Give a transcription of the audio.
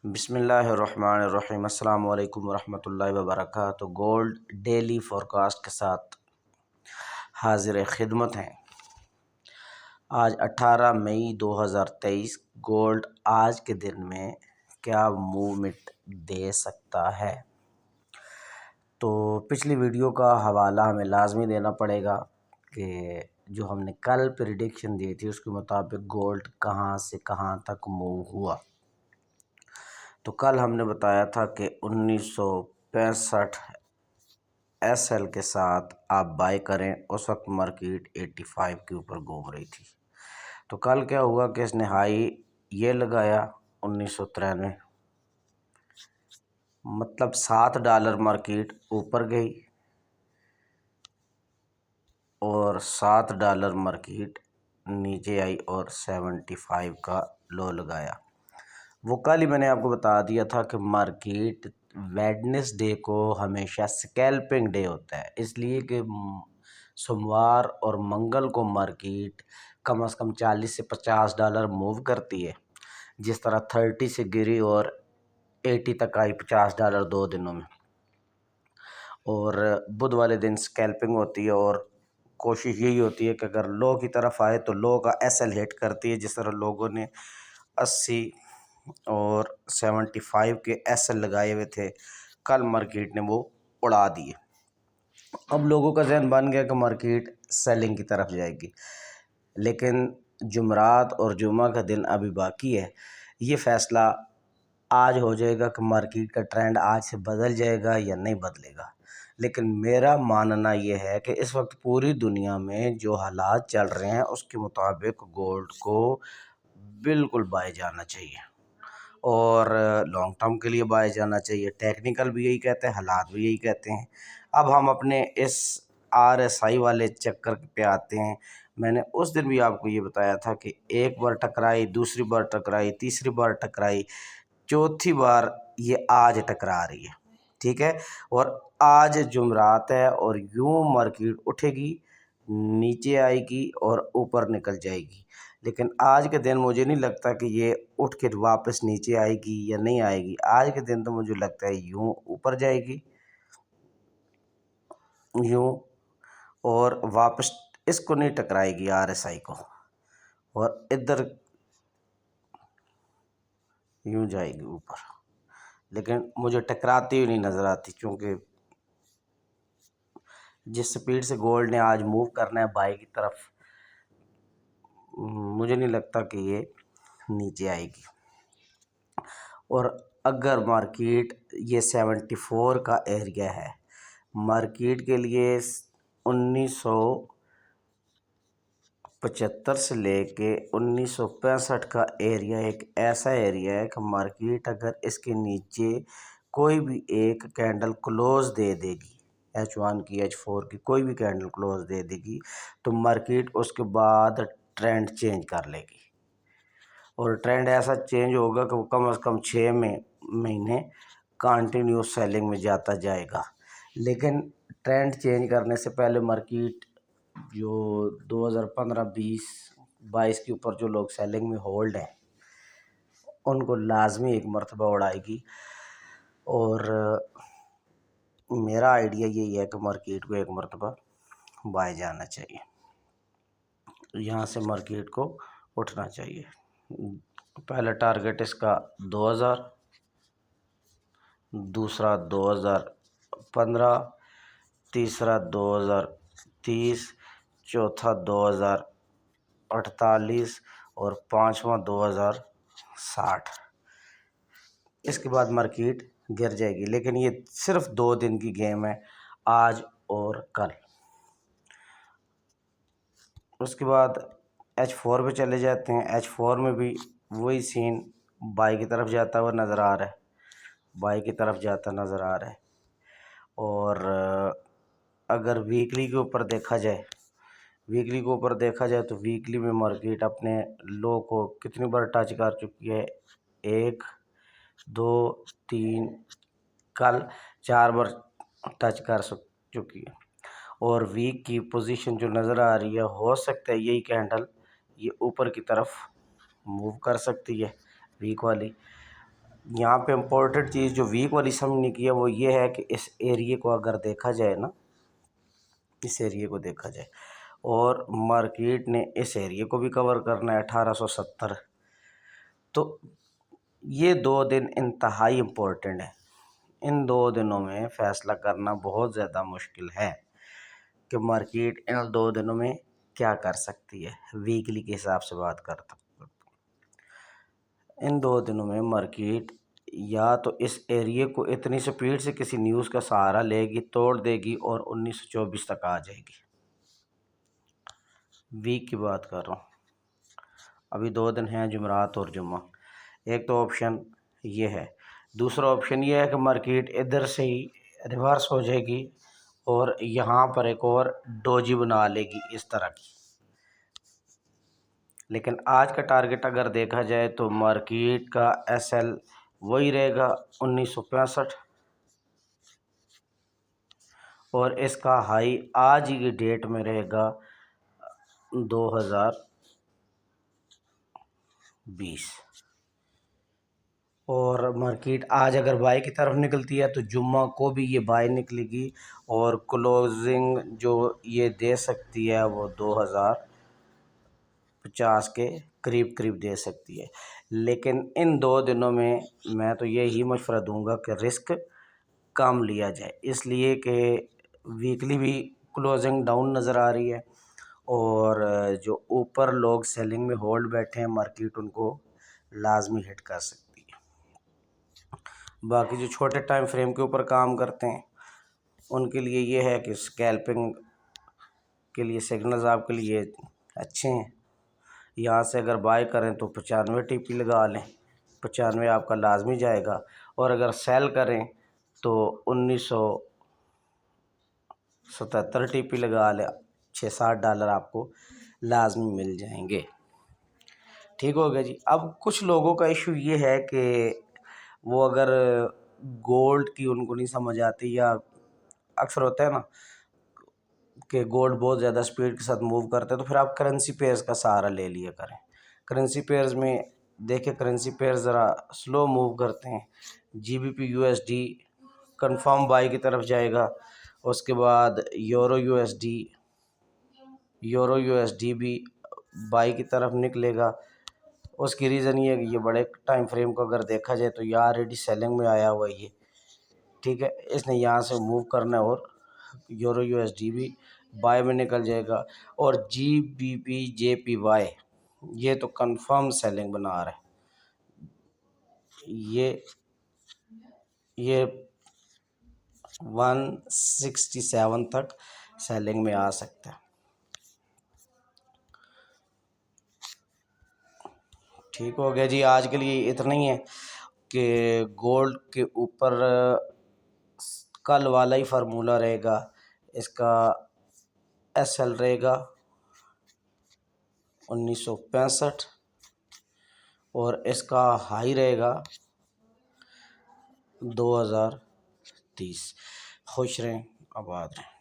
بسم اللہ الرحمن الرحیم۔ السلام علیکم ورحمۃ اللہ وبرکاتہ۔ گولڈ ڈیلی فورکاسٹ کے ساتھ حاضر خدمت ہیں۔ آج 18 مئی 2023 گولڈ آج کے دن میں کیا موومنٹ دے سکتا ہے؟ تو پچھلی ویڈیو کا حوالہ ہمیں لازمی دینا پڑے گا کہ جو ہم نے کل پریڈکشن دی تھی اس کے مطابق گولڈ کہاں سے کہاں تک موو ہوا۔ تو کل ہم نے بتایا تھا کہ 1965 ایس ایل کے ساتھ آپ بائی کریں، اس وقت مارکیٹ 85 کے اوپر گھوم رہی تھی۔ تو کل کیا ہوا کہ اس نے ہائی یہ لگایا 1993، مطلب $7 مارکیٹ اوپر گئی اور $7 مارکیٹ نیچے آئی اور 75 کا لو لگایا۔ وہ کل ہی میں نے آپ کو بتا دیا تھا کہ مارکیٹ ویڈنسڈے کو ہمیشہ سکیلپنگ ڈے ہوتا ہے، اس لیے کہ سوموار اور منگل کو مارکیٹ کم از کم $40 سے $50 موو کرتی ہے، جس طرح 30 سے گری اور 80 تک آئی $50 دو دنوں میں۔ اور بدھ والے دن سکیلپنگ ہوتی ہے اور کوشش یہی ہوتی ہے کہ اگر لو کی طرف آئے تو لو کا ایس ایل ہٹ کرتی ہے، جس طرح لوگوں نے 80 اور 75 کے ایس ایل لگائے ہوئے تھے، کل مارکیٹ نے وہ اڑا دیے۔ اب لوگوں کا ذہن بن گیا کہ مارکیٹ سیلنگ کی طرف جائے گی، لیکن جمعرات اور جمعہ کا دن ابھی باقی ہے۔ یہ فیصلہ آج ہو جائے گا کہ مارکیٹ کا ٹرینڈ آج سے بدل جائے گا یا نہیں بدلے گا۔ لیکن میرا ماننا یہ ہے کہ اس وقت پوری دنیا میں جو حالات چل رہے ہیں اس کے مطابق گولڈ کو بالکل بائی جانا چاہیے اور لانگ ٹرم کے لیے بائی جانا چاہیے۔ ٹیکنیکل بھی یہی کہتے ہیں، حالات بھی یہی کہتے ہیں۔ اب ہم اپنے اس RSI والے چکر پہ آتے ہیں۔ میں نے اس دن بھی آپ کو یہ بتایا تھا کہ ایک بار ٹکرائی، دوسری بار ٹکرائی، تیسری بار ٹکرائی، چوتھی بار یہ آج ٹکرا رہی ہے، ٹھیک ہے۔ اور آج جمعرات ہے اور یوں مارکیٹ اٹھے گی، نیچے آئے گی اور اوپر نکل جائے گی۔ لیکن آج کے دن مجھے نہیں لگتا کہ یہ اٹھ کے واپس نیچے آئے گی یا نہیں آئے گی۔ آج کے دن تو مجھے لگتا ہے یوں اوپر جائے گی، یوں، اور واپس اس کو نہیں ٹکرائے گی RSI کو، اور ادھر یوں جائے گی اوپر، لیکن مجھے ٹکراتی ہوئی نہیں نظر آتی، کیونکہ جس سپیڈ سے گولڈ نے آج موو کرنا ہے بائی کی طرف، مجھے نہیں لگتا کہ یہ نیچے آئے گی۔ اور اگر مارکیٹ یہ 74 کا ایریا ہے، مارکیٹ کے لیے 1975 سے لے کے 1965 کا ایریا ایک ایسا ایریا ہے کہ مارکیٹ اگر اس کے نیچے کوئی بھی ایک کینڈل کلوز دے دے گی، H1 کی، H4 کی، کوئی بھی کینڈل کلوز دے دے گی، تو مارکیٹ اس کے بعد ٹرینڈ چینج کر لے گی، اور ٹرینڈ ایسا چینج ہوگا کہ وہ کم از کم 6 مہینے کانٹینیوس سیلنگ میں جاتا جائے گا۔ لیکن ٹرینڈ چینج کرنے سے پہلے مارکیٹ جو 2015، 20، 22 کے اوپر جو لوگ سیلنگ میں ہولڈ ہیں ان کو لازمی ایک مرتبہ اڑائے گی، اور میرا آئیڈیا یہی ہے کہ مارکیٹ کو ایک مرتبہ بائی جانا چاہیے، یہاں سے مارکیٹ کو اٹھنا چاہیے۔ پہلا ٹارگٹ اس کا 2000، دوسرا 2015، تیسرا 2030، چوتھا 2048 اور پانچواں 2060۔ اس کے بعد مارکیٹ گر جائے گی، لیکن یہ صرف 2 دن کی گیم ہے، آج اور کل۔ اس کے بعد H4 پہ چلے جاتے ہیں۔ H4 میں بھی وہی سین بائی کی طرف جاتا ہوا نظر آ رہا ہے، بائی کی طرف جاتا نظر آ رہا ہے۔ اور اگر ویکلی کے اوپر دیکھا جائے، تو ویکلی میں مارکیٹ اپنے لو کو کتنی بار ٹچ کر چکی ہے؟ 1، 2، 3، کل 4 بار ٹچ کر چکی ہے، اور ویک کی پوزیشن جو نظر آ رہی ہے، ہو سکتا ہے یہی کینڈل یہ اوپر کی طرف موو کر سکتی ہے، ویک والی۔ یہاں پہ امپورٹنٹ چیز جو ویک والی سمجھنے کی ہے وہ یہ ہے کہ اس ایریے کو اگر دیکھا جائے نا، اس ایریے کو دیکھا جائے اور مارکیٹ نے اس ایریے کو بھی کور کرنا ہے 1870، تو یہ 2 دن انتہائی امپورٹنٹ ہے۔ ان 2 دنوں میں فیصلہ کرنا بہت زیادہ مشکل ہے کہ مارکیٹ ان 2 دنوں میں کیا کر سکتی ہے۔ ویکلی کے حساب سے بات کرتا ہوں، ان 2 دنوں میں مارکیٹ یا تو اس ایریے کو اتنی سپیڈ سے کسی نیوز کا سہارا لے گی، توڑ دے گی اور 1924 تک آ جائے گی۔ ویک کی بات کر رہا ہوں، ابھی 2 دن ہیں، جمعرات اور جمعہ۔ ایک تو آپشن یہ ہے، دوسرا آپشن یہ ہے کہ مارکیٹ ادھر سے ہی ریورس ہو جائے گی اور یہاں پر ایک اور ڈوجی بنا لے گی اس طرح کی۔ لیکن آج کا ٹارگٹ اگر دیکھا جائے تو مارکیٹ کا ایس ایل وہی رہے گا 1965، اور اس کا ہائی آج ہی کی ڈیٹ میں رہے گا 2020۔ اور مارکیٹ آج اگر بائی کی طرف نکلتی ہے تو جمعہ کو بھی یہ بائی نکلے گی اور کلوزنگ جو یہ دے سکتی ہے وہ 2050 کے قریب دے سکتی ہے۔ لیکن ان 2 دنوں میں تو یہی مشورہ دوں گا کہ رسک کم لیا جائے، اس لیے کہ ویکلی بھی کلوزنگ ڈاؤن نظر آ رہی ہے اور جو اوپر لوگ سیلنگ میں ہولڈ بیٹھے ہیں مارکیٹ ان کو لازمی ہٹ کر سکتی ہے۔ باقی جو چھوٹے ٹائم فریم کے اوپر کام کرتے ہیں ان کے لیے یہ ہے کہ اسکیلپنگ کے لیے سگنلز آپ کے لیے اچھے ہیں۔ یہاں سے اگر بائی کریں تو 95 ٹی پی لگا لیں، 95 آپ کا لازمی جائے گا، اور اگر سیل کریں تو 1977 ٹی پی لگا لیں، $6-7 آپ کو لازمی مل جائیں گے۔ ٹھیک ہو گیا جی۔ اب کچھ لوگوں کا ایشو یہ ہے کہ وہ اگر گولڈ کی ان کو نہیں سمجھ آتی، یا اکثر ہوتا ہے نا کہ گولڈ بہت زیادہ سپیڈ کے ساتھ موو کرتے ہیں، تو پھر آپ کرنسی پیئرز کا سہارا لے لیا کریں۔ کرنسی پیئرز میں دیکھیں، کرنسی پیئرز ذرا سلو موو کرتے ہیں۔ G B P U S D confirm buy کی طرف جائے گا، اس کے بعد یورو یو ایس ڈی بھی بائی کی طرف نکلے گا۔ اس کی ریزن یہ ہے کہ یہ بڑے ٹائم فریم کو اگر دیکھا جائے تو یہ آلریڈی سیلنگ میں آیا ہوا ہے یہ، ٹھیک ہے، اس نے یہاں سے موو کرنا ہے اور یورو یو ایس ڈی بھی بائی میں نکل جائے گا، اور جی بی پی جے پی وائی یہ تو کنفرم سیلنگ بنا رہا ہے، یہ 167 تک سیلنگ میں آ سکتا ہے۔ ٹھیک ہو گیا جی۔ آج کے لیے اتنا ہی ہے کہ گولڈ کے اوپر کل والا ہی فارمولہ رہے گا، اس کا ایس ایل رہے گا 1965 اور اس کا ہائی رہے گا 2030۔ خوش رہیں، آباد رہیں۔